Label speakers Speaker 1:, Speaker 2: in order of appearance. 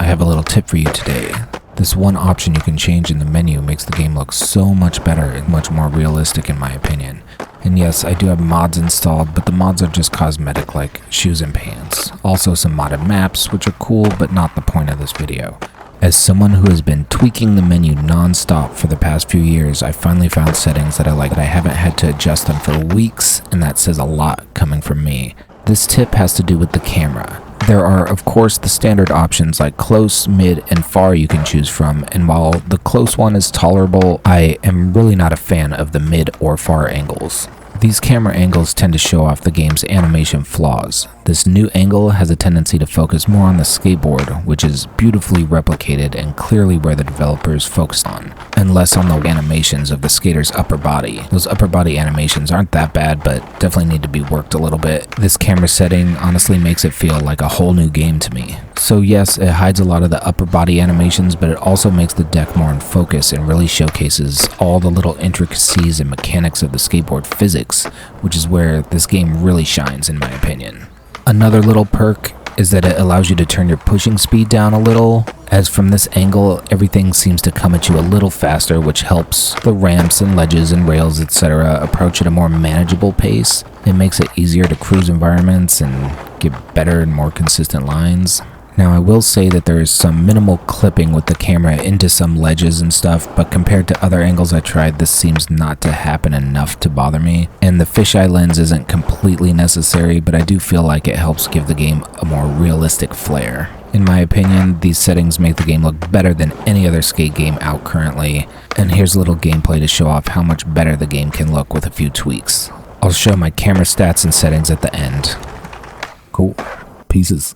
Speaker 1: have a little tip for you today. This one option you can change in the menu makes the game look so much better and much more realistic in my opinion. And yes, I do have mods installed, but the mods are just cosmetic like shoes and pants. Also some modded maps, which are cool, but not the point of this video. As someone who has been tweaking the menu non-stop for the past few years, I finally found settings that I like that I haven't had to adjust them for weeks, and that says a lot coming from me. This tip has to do with the camera. There are, of course, the standard options like close, mid, and far you can choose from, and while the close one is tolerable, I am really not a fan of the mid or far angles. These camera angles tend to show off the game's animation flaws. This new angle has a tendency to focus more on the skateboard, which is beautifully replicated and clearly where the developers focused on, and less on the animations of the skater's upper body. Those upper body animations aren't that bad, but definitely need to be worked a little bit. This camera setting honestly makes it feel like a whole new game to me. So yes, it hides a lot of the upper body animations, but it also makes the deck more in focus and really showcases all the little intricacies and mechanics of the skateboard physics, which is where this game really shines in my opinion. Another little perk is that it allows you to turn your pushing speed down a little, as from this angle everything seems to come at you a little faster, which helps the ramps and ledges and rails etc. approach at a more manageable pace. It makes it easier to cruise environments and get better and more consistent lines. Now I will say that there is some minimal clipping with the camera into some ledges and stuff, but compared to other angles I tried, this seems not to happen enough to bother me. And the fisheye lens isn't completely necessary, but I do feel like it helps give the game a more realistic flair. In my opinion, these settings make the game look better than any other skate game out currently, and here's a little gameplay to show off how much better the game can look with a few tweaks. I'll show my camera stats and settings at the end. Cool. Pieces.